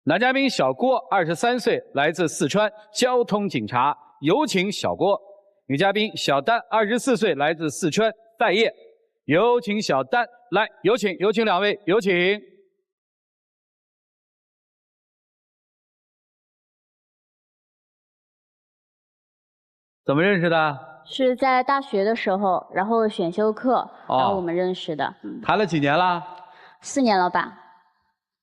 男嘉宾小郭，23岁，来自四川，交通警察，有请小郭。女嘉宾小丹，24岁，来自四川，待业，有请小丹。来，有请两位，有请。怎么认识的？是在大学的时候，然后选修课，然后我们认识的。谈了几年了？4年了吧。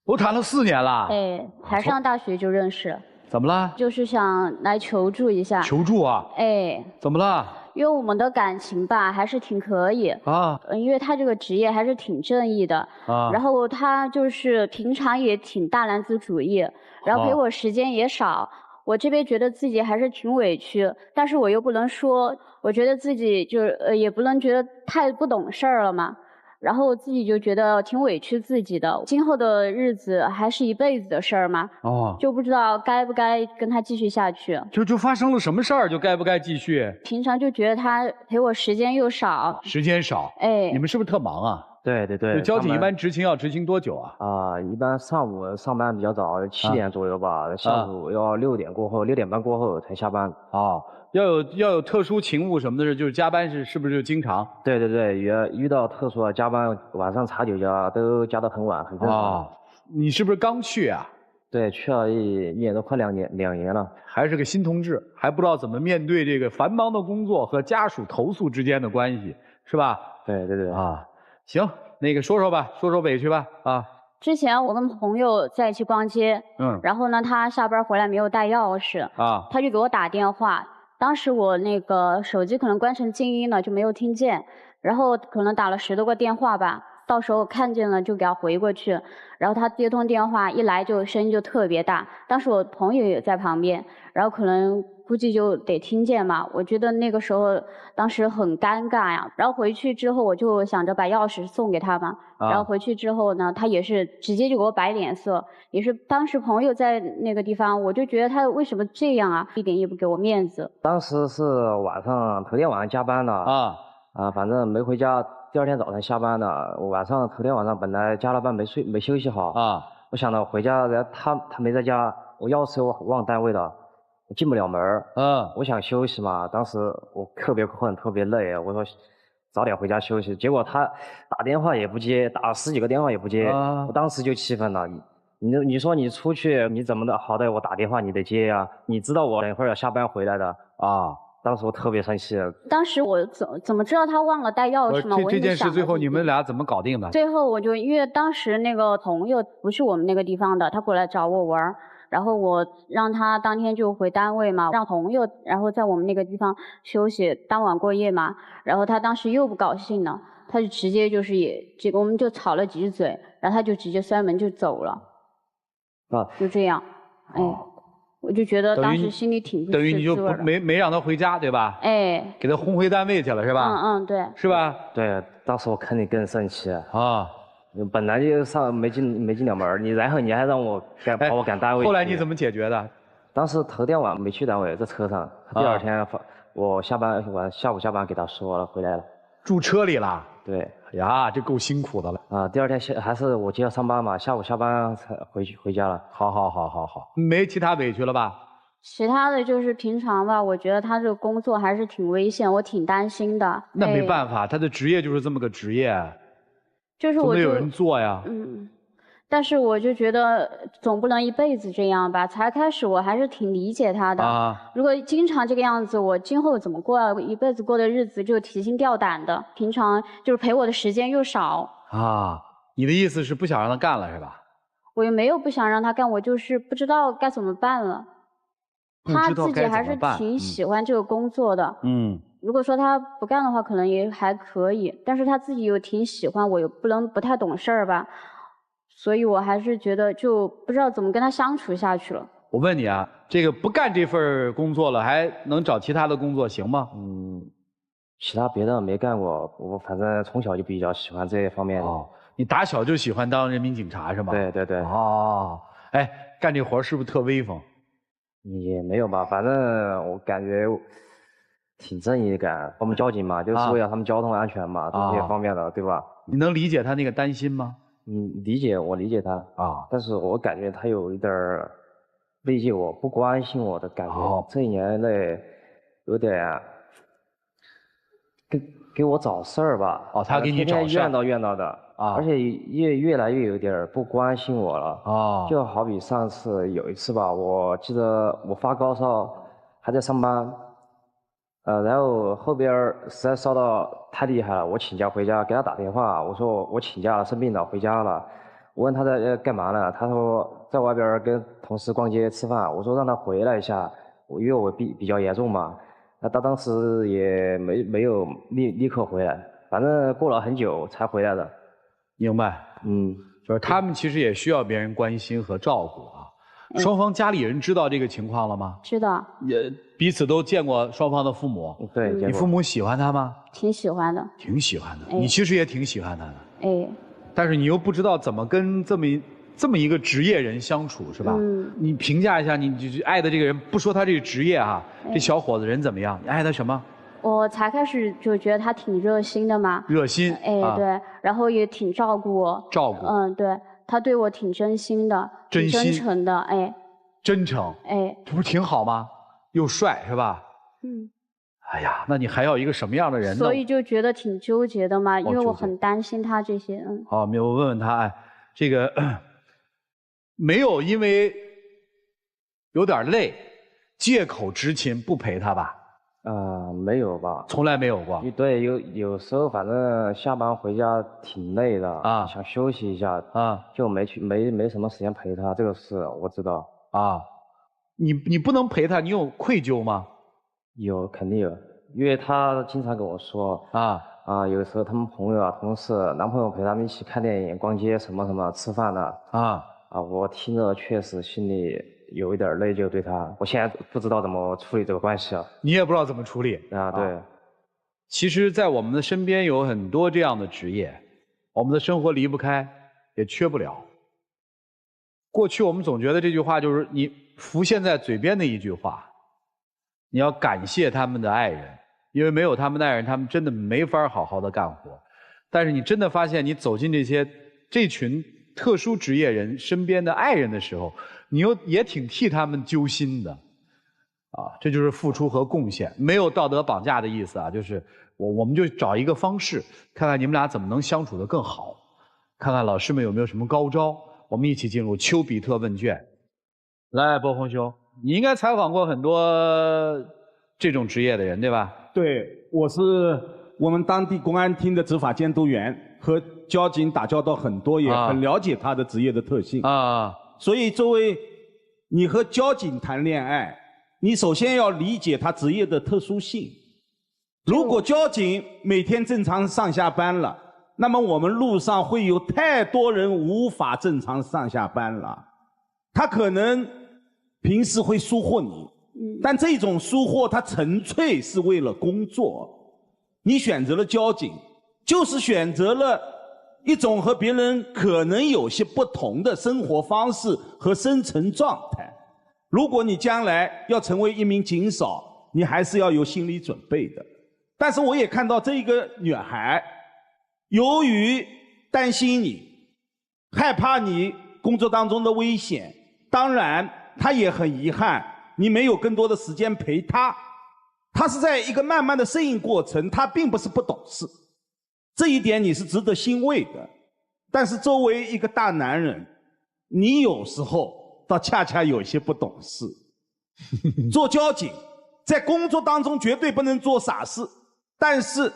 都谈了4年了。哎，才上大学就认识。怎么了？就是想来求助一下。求助啊？哎。怎么了？因为我们的感情吧，还是挺可以啊。因为他这个职业还是挺正义的啊。然后他就是平常也挺大男子主义，然后陪我时间也少。我这边觉得自己还是挺委屈，但是我又不能说，我觉得自己就是也不能觉得太不懂事儿了嘛。然后我自己就觉得挺委屈自己的，今后的日子还是一辈子的事儿嘛。哦。就不知道该不该跟他继续下去。就发生了什么事儿？就该不该继续？平常就觉得他陪我时间又少。时间少。哎。你们是不是特忙啊？对。就交警一般执勤要执勤多久啊？一般上午上班比较早，7点左右吧，下午要6点过后，6点半过后才下班。哦。要有特殊勤务什么的，就是加班是不是就经常？对，也遇到特殊的加班，晚上查酒驾都加到很晚，很正常。哦。你是不是刚去啊？对，去了1年多，快2年了。还是个新同志，还不知道怎么面对这个繁忙的工作和家属投诉之间的关系，是吧？对。啊，行，那个说说委屈吧啊。之前我跟朋友在一起逛街，然后呢，他下班回来没有带钥匙啊，他就给我打电话。当时我那个手机可能关成静音了，就没有听见，然后可能打了10多个电话吧，到时候看见了就给他回过去，然后他接通电话一来就声音就特别大，当时我朋友也在旁边，然后可能估计就得听见嘛，我觉得那个时候当时很尴尬呀，然后回去之后我就想着把钥匙送给他嘛，然后回去之后呢，他也是直接就给我摆脸色，也是当时朋友在那个地方，我就觉得他为什么这样啊，一点也不给我面子。当时是头天晚上加班了反正没回家，第2天早上下班了，头天晚上本来加了班没休息好我想着回家，然后他没在家，我钥匙我忘单位了。我进不了门我想休息嘛，当时我特别困，特别累，我说早点回家休息。结果他打电话也不接，打了10几个电话也不接，我当时就气愤了。你说你出去你怎么的？好歹我打电话你得接呀，你知道我等会儿要下班回来的啊。当时我特别生气。当时我怎么知道他忘了带钥匙吗？这件事最后你们俩怎么搞定的？最后我就因为当时那个朋友不是我们那个地方的，他过来找我玩。然后我让他当天就回单位嘛，让朋友然后在我们那个地方休息，当晚过夜嘛。然后他当时又不高兴了，他就直接就是我们就吵了几句嘴，然后他就直接摔门就走了。就这样，我就觉得当时心里挺不舒服的。等于你就没让他回家对吧？给他轰回单位去了是吧？对。是吧？对，当时我肯定更生气本来就没进了门，然后你还让我把我赶单位。后来你怎么解决的？当时头天晚上没去单位，在车上。第2天我下午下班给他说了，回来了。住车里了？对。呀，这够辛苦的了。第2天还是我接着上班嘛，下午下班才回家了。好，没其他委屈了吧？其他的就是平常吧，我觉得他这个工作还是挺危险，我挺担心的。那没办法，他的职业就是这么个职业。就是总得有人做呀。但是我就觉得总不能一辈子这样吧。才开始我还是挺理解他的。如果经常这个样子，我今后怎么过啊？一辈子过的日子就提心吊胆的。平常就是陪我的时间又少。你的意思是不想让他干了是吧？我也没有不想让他干，我就是不知道该怎么办了。他自己还是挺喜欢这个工作的。如果说他不干的话，可能也还可以，但是他自己又挺喜欢，我又不太懂事儿吧，所以我还是觉得就不知道怎么跟他相处下去了。我问你啊，这个不干这份工作了，还能找其他的工作行吗？其他别的没干过，我反正从小就比较喜欢这一方面。你打小就喜欢当人民警察是吗？对。干这活是不是特威风？也没有吧，反正我感觉挺正义感。我们交警嘛，就是为了他们交通安全嘛，这些方面的，对吧？你能理解他那个担心吗？理解，我理解他啊，但是我感觉他有一点慰藉我、不关心我的感觉。这一年内有点给我找事儿吧。他给你找事儿。怨叨的啊，而且越来越有点不关心我了。就好比上次有一次吧，我记得我发高烧还在上班。然后后边实在烧到太厉害了，我请假回家，给他打电话，我说我请假了，生病了，回家了。我问他在干嘛呢？他说在外边跟同事逛街吃饭。我说让他回来一下，因为我比较严重嘛。那他当时也没有立刻回来，反正过了很久才回来的。明白？就是他们其实也需要别人关心和照顾啊。双方家里人知道这个情况了吗？知道。也彼此都见过双方的父母。对。你父母喜欢他吗？挺喜欢的。挺喜欢的。你其实也挺喜欢他的。哎。但是你又不知道怎么跟这么一个职业人相处，是吧？你评价一下你爱的这个人，不说他这个职业哈，这小伙子人怎么样？你爱他什么？我才开始就觉得他挺热心的嘛。热心。对，然后也挺照顾我。照顾。对。他对我挺真心的，挺真诚的，真诚，这不是挺好吗？又帅是吧？哎呀，那你还要一个什么样的人呢？所以就觉得挺纠结的嘛，因为我很担心他这些。好，我问问他，这个没有因为有点累，借口执勤不陪他吧？没有吧？从来没有过。对，有时候反正下班回家挺累的啊，想休息一下啊，就没什么时间陪他。这个事我知道啊。你不能陪他，你有愧疚吗？有，肯定有，因为他经常跟我说有时候他们朋友同事、男朋友陪他们一起看电影、逛街什么吃饭的我听着确实心里有一点内疚，对他，我现在不知道怎么处理这个关系你也不知道怎么处理对。其实，在我们的身边有很多这样的职业，我们的生活离不开，也缺不了。过去我们总觉得这句话就是你浮现在嘴边的一句话，你要感谢他们的爱人，因为没有他们的爱人，他们真的没法好好的干活。但是你真的发现，你走进这群特殊职业人身边的爱人的时候，你又也挺替他们揪心的，这就是付出和贡献，没有道德绑架的意思就是我们就找一个方式，看看你们俩怎么能相处得更好，看看老师们有没有什么高招，我们一起进入丘比特问卷。来，波鸿兄，你应该采访过很多这种职业的人，对吧？对，我是我们当地公安厅的执法监督员，和交警打交道很多，也很了解他的职业的特性所以作为你和交警谈恋爱，你首先要理解他职业的特殊性。如果交警每天正常上下班了，那么我们路上会有太多人无法正常上下班了。他可能平时会疏忽你，但这种疏忽他纯粹是为了工作。你选择了交警，就是选择了一种和别人可能有些不同的生活方式和生存状态。如果你将来要成为一名警嫂，你还是要有心理准备的。但是我也看到这个女孩，由于担心你，害怕你工作当中的危险，当然她也很遗憾你没有更多的时间陪她。她是在一个慢慢的适应过程，她并不是不懂事，这一点你是值得欣慰的。但是作为一个大男人，你有时候倒恰恰有些不懂事。做交警在工作当中绝对不能做傻事，但是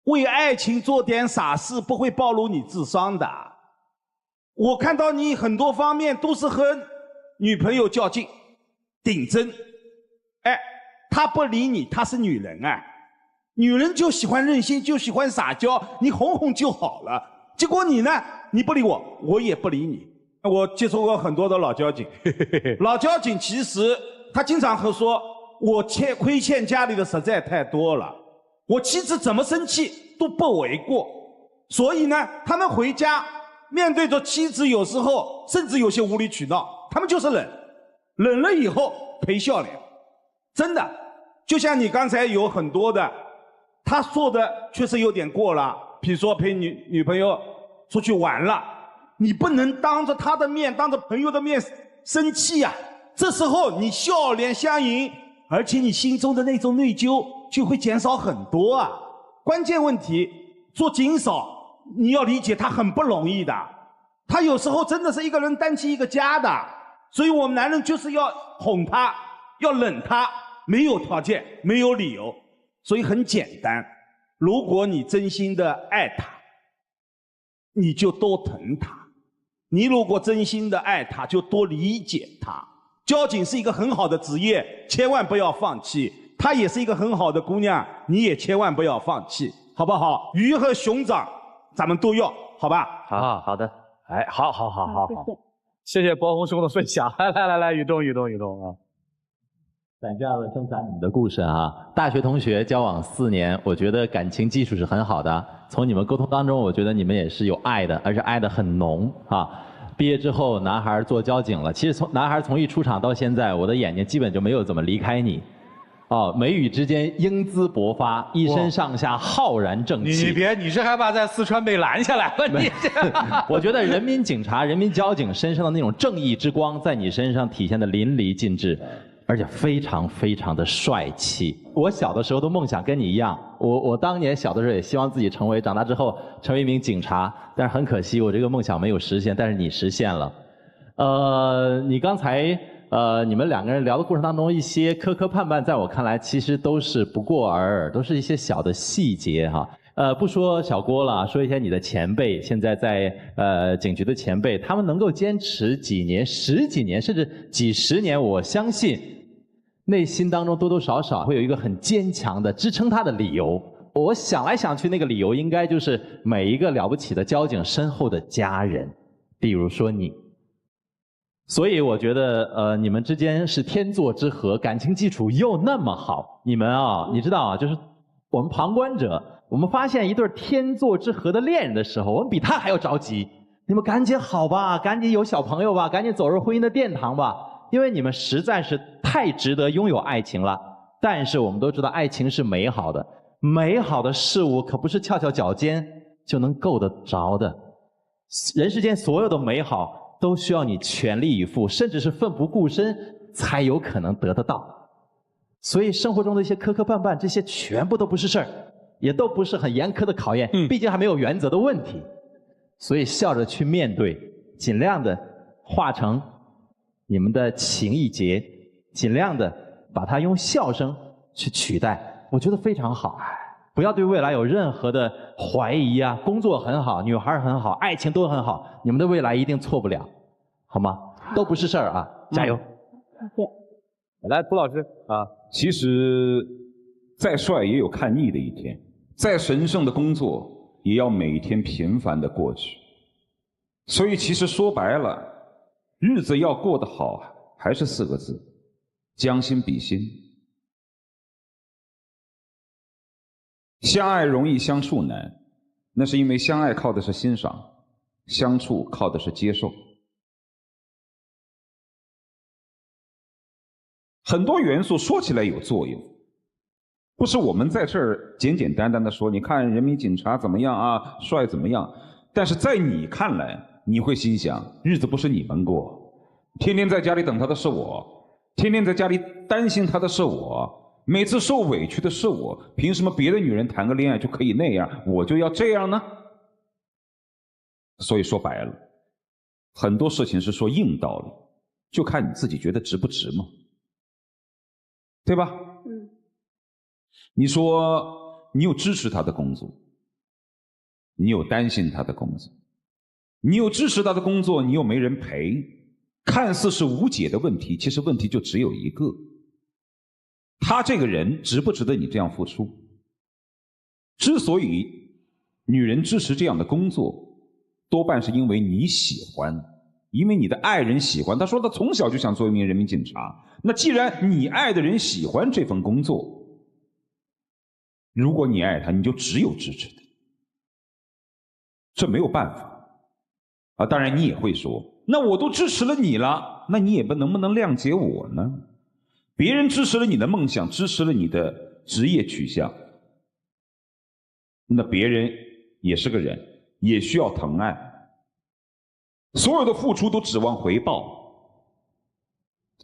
为爱情做点傻事不会暴露你智商的。我看到你很多方面都是和女朋友较劲顶针，她不理你，她是女人女人就喜欢任性，就喜欢撒娇，你哄哄就好了。结果你呢，你不理我，我也不理你。我接触过很多的老交警老交警其实他经常会说，我亏欠家里的实在太多了，我妻子怎么生气都不为过。所以呢，他们回家面对着妻子，有时候甚至有些无理取闹，他们就是忍了以后赔笑脸。真的，就像你刚才有很多的他说的确实有点过了，比如说陪女朋友出去玩了，你不能当着他的面，当着朋友的面生气呀。这时候你笑脸相迎，而且你心中的那种内疚就会减少很多啊。关键问题，做警嫂，你要理解他很不容易的，他有时候真的是一个人担起一个家的，所以我们男人就是要哄他，要冷他，没有条件，没有理由，所以很简单，如果你真心的爱他，你就多疼他；你如果真心的爱他，就多理解他。交警是一个很好的职业，千万不要放弃。她也是一个很好的姑娘，你也千万不要放弃，好不好？鱼和熊掌咱们都要，好吧？好的。哎，好，谢谢博宏兄的分享。来，宇东啊。咱这样生产你的故事啊，大学同学交往4年，我觉得感情基础是很好的。从你们沟通当中，我觉得你们也是有爱的，而且爱得很浓啊。毕业之后，男孩做交警了。其实男孩从一出场到现在，我的眼睛基本就没有怎么离开你。哦，眉宇之间英姿勃发，一身上下浩然正气。你是害怕在四川被拦下来了？你这，我觉得人民警察、人民交警身上的那种正义之光，在你身上体现的淋漓尽致。而且非常非常的帅气。我小的时候的梦想跟你一样，我当年小的时候也希望自己长大之后成为一名警察，但是很可惜我这个梦想没有实现，但是你实现了。你刚才你们2个人聊的过程当中，一些磕磕绊绊，在我看来其实都是不过尔尔，都是一些小的细节哈。不说小郭了，说一些你的前辈，现在在警局的前辈，他们能够坚持几年、10几年，甚至几10年，我相信内心当中多多少少会有一个很坚强的支撑他的理由。我想来想去，那个理由应该就是每一个了不起的交警身后的家人，比如说你。所以我觉得你们之间是天作之合，感情基础又那么好。你们啊，你知道啊，就是我们旁观者，我们发现一对天作之合的恋人的时候，我们比他还要着急。你们赶紧好吧，赶紧有小朋友吧，赶紧走入婚姻的殿堂吧。因为你们实在是太值得拥有爱情了。但是我们都知道爱情是美好的，美好的事物可不是翘翘脚尖就能够得着的。人世间所有的美好都需要你全力以赴，甚至是奋不顾身才有可能得得到。所以生活中的一些磕磕绊绊，这些全部都不是事儿，也都不是很严苛的考验，毕竟还没有原则的问题。所以笑着去面对，尽量的化成你们的情谊结，尽量的把它用笑声去取代，我觉得非常好。不要对未来有任何的怀疑啊！工作很好，女孩很好，爱情都很好，你们的未来一定错不了，好吗？都不是事儿啊，加油！谢谢。来，涂老师啊，其实再帅也有看腻的一天，再神圣的工作也要每天平凡的过去。所以其实说白了，日子要过得好，还是4个字：将心比心。相爱容易相处难，那是因为相爱靠的是欣赏，相处靠的是接受。很多元素说起来有作用，不是我们在这儿简简单单的说，你看人民警察怎么样啊，帅怎么样，但是在你看来，你会心想，日子不是你们过，天天在家里等他的是我，天天在家里担心他的是我，每次受委屈的是我，凭什么别的女人谈个恋爱就可以那样，我就要这样呢？所以说白了，很多事情是说硬道理，就看你自己觉得值不值嘛，对吧？你说你有支持他的工作，你有担心他的工作，你有支持他的工作，你又没人陪，看似是无解的问题，其实问题就只有一个。他这个人值不值得你这样付出？之所以女人支持这样的工作，多半是因为你喜欢，因为你的爱人喜欢。他说他从小就想做一名人民警察，那既然你爱的人喜欢这份工作，如果你爱他，你就只有支持他，这没有办法啊。当然你也会说，那我都支持了你了，那你也能不能谅解我呢？别人支持了你的梦想，支持了你的职业取向，那别人也是个人，也需要疼爱。所有的付出都指望回报，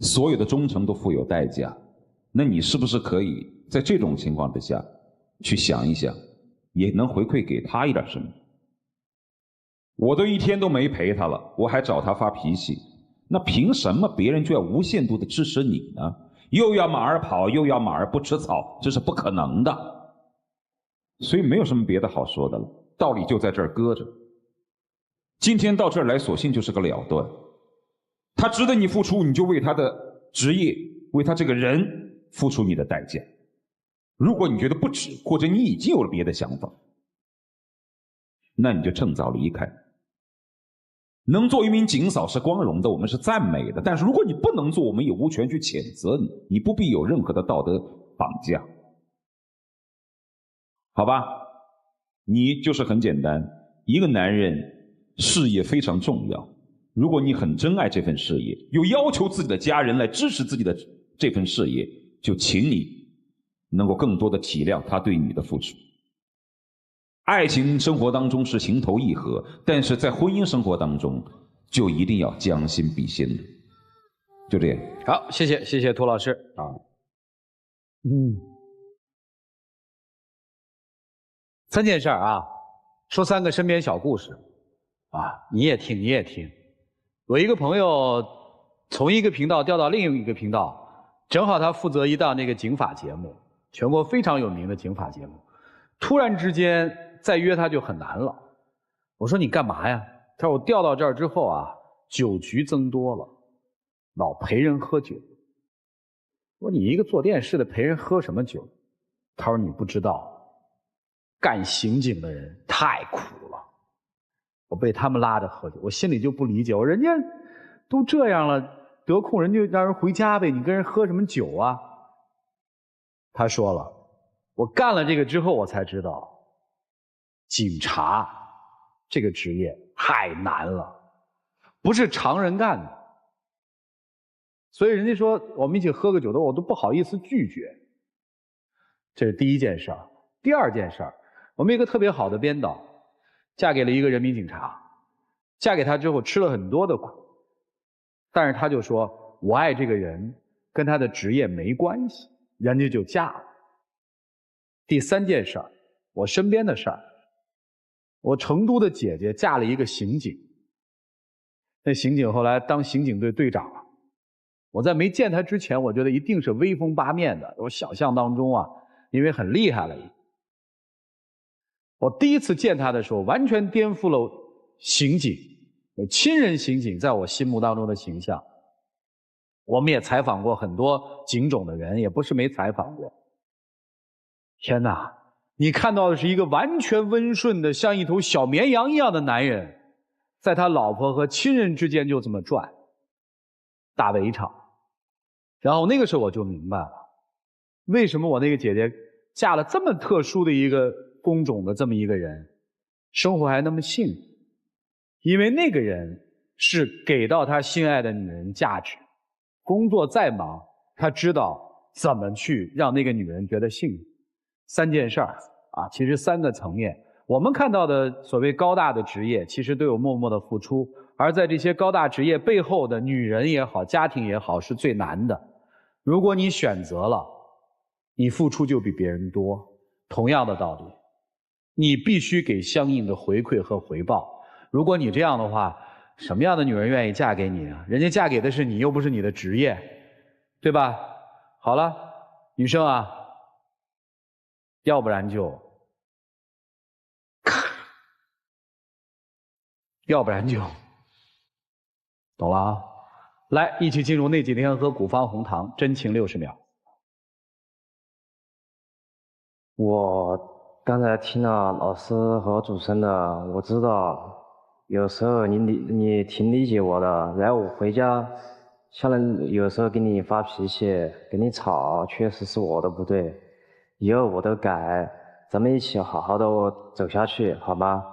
所有的忠诚都负有代价。那你是不是可以在这种情况之下去想一想，也能回馈给他一点什么？我都一天都没陪他了，我还找他发脾气，那凭什么别人就要无限度的支持你呢？又要马儿跑，又要马儿不吃草，这是不可能的。所以没有什么别的好说的了，道理就在这儿搁着。今天到这儿来，索性就是个了断。他值得你付出，你就为他的职业，为他这个人付出你的代价。如果你觉得不值，或者你已经有了别的想法，那你就趁早离开。能做一名警嫂是光荣的，我们是赞美的，但是如果你不能做，我们也无权去谴责你，你不必有任何的道德绑架，好吧？你就是很简单，一个男人事业非常重要，如果你很珍爱这份事业，又要求自己的家人来支持自己的这份事业，就请你能够更多的体谅他对你的付出。爱情生活当中是情投意合，但是在婚姻生活当中就一定要将心比心的。就这样。好，谢谢涂老师啊。3件事啊，说3个身边小故事啊，你也听。我一个朋友从一个频道调到另一个频道，正好他负责一档那个警法节目，全国非常有名的警法节目，突然之间再约他就很难了。我说你干嘛呀？他说我调到这儿之后啊，酒局增多了，老陪人喝酒。我说你一个做电视的陪人喝什么酒？他说你不知道，干刑警的人太苦了。我被他们拉着喝酒，我心里就不理解，我说人家都这样了，得空人就让人回家呗，你跟人喝什么酒啊？他说了，我干了这个之后我才知道，警察这个职业太难了，不是常人干的。所以人家说我们一起喝个酒的，我都不好意思拒绝。这是第一件事儿。第二件事儿，我们一个特别好的编导，嫁给了一个人民警察，嫁给他之后吃了很多的苦，但是他就说我爱这个人，跟他的职业没关系，人家就嫁了。第3件事儿，我身边的事儿，我成都的姐姐嫁了一个刑警，那刑警后来当刑警队队长了。我在没见他之前，我觉得一定是威风八面的，我想象当中啊，因为很厉害了。我第一次见他的时候，完全颠覆了刑警、亲人刑警在我心目当中的形象。我们也采访过很多警种的人，也不是没采访过。天哪，你看到的是一个完全温顺的，像一头小绵羊一样的男人，在他老婆和亲人之间就这么转，大围场。然后那个时候我就明白了，为什么我那个姐姐嫁了这么特殊的一个工种的这么一个人，生活还那么幸福。因为那个人是给到他心爱的女人价值，工作再忙，他知道怎么去让那个女人觉得幸福。3件事儿啊，其实3个层面。我们看到的所谓高大的职业，其实都有默默的付出，而在这些高大职业背后的女人也好，家庭也好，是最难的。如果你选择了，你付出就比别人多。同样的道理，你必须给相应的回馈和回报。如果你这样的话，什么样的女人愿意嫁给你啊？人家嫁给的是你，又不是你的职业，对吧？好了，女生啊，要不然就懂了啊？来，一起进入那几天喝古方红糖，真情60秒。我刚才听了老师和主持人的，我知道有时候你挺理解我的，然后我回家可能有时候给你发脾气，跟你吵，确实是我的不对，以后我都改，咱们一起好好的走下去，好吗？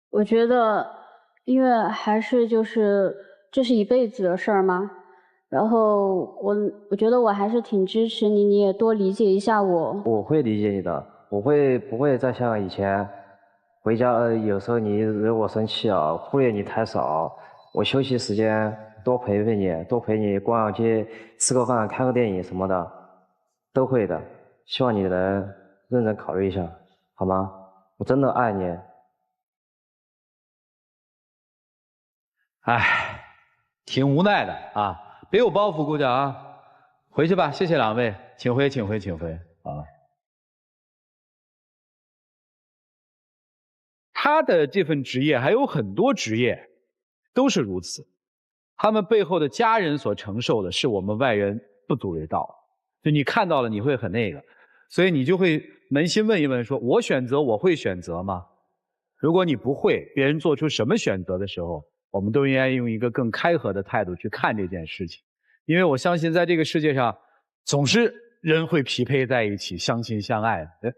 我觉得，因为还是这是一辈子的事儿嘛。然后我觉得我还是挺支持你，你也多理解一下我。我会理解你的，我不会再像以前回家有时候你惹我生气啊，忽略你太少，我休息时间多陪陪你，多陪你逛逛街、吃个饭、看个电影什么的，都会的。希望你能认真考虑一下，好吗？我真的爱你。唉，挺无奈的啊，别有包袱，姑娘啊，回去吧，谢谢两位，请回，请回，请回啊。他的这份职业还有很多职业都是如此，他们背后的家人所承受的是我们外人不足为道，就你看到了你会很那个，所以你就会扪心问一问说，我选择我会选择吗？如果你不会，别人做出什么选择的时候，我们都应该用一个更开合的态度去看这件事情，因为我相信在这个世界上，总是人会匹配在一起，相亲相爱的。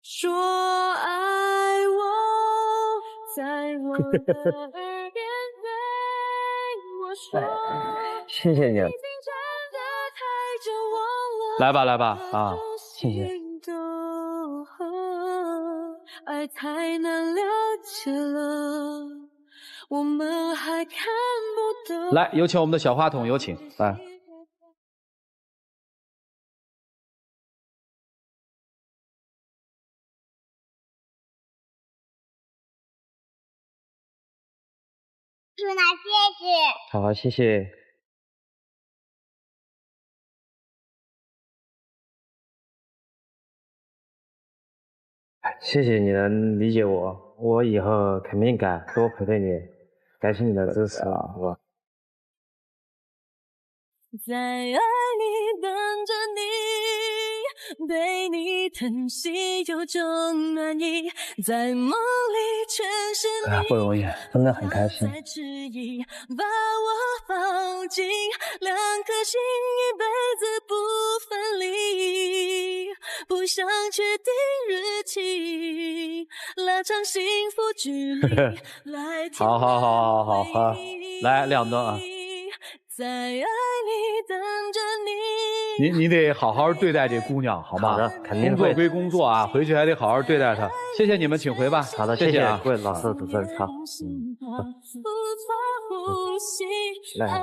说爱我，在我的耳边对我说，谢谢你。来吧，来吧，啊，谢谢。爱太难了解了，我们还看不得。来，有请我们的小话筒，有请，来。祝奶谢谢。好，谢谢。谢谢你能理解我，我以后肯定改，多陪陪你。感谢你的支持啊，好吧。在爱里等着你，对你疼惜有种暖意，在梦里全是你。不容易，真的很开心。在迟疑，把我放进两颗心，一辈子不分离。不想确定日期，拉长幸福距离。好，来亮灯啊！在爱里等着你。你得好好对待这姑娘，好吗？好的，肯定会。工作归工作啊，回去还得好好对待她。谢谢你们，请回吧。好的，谢谢啊，各位老师的主持人，好。来，好，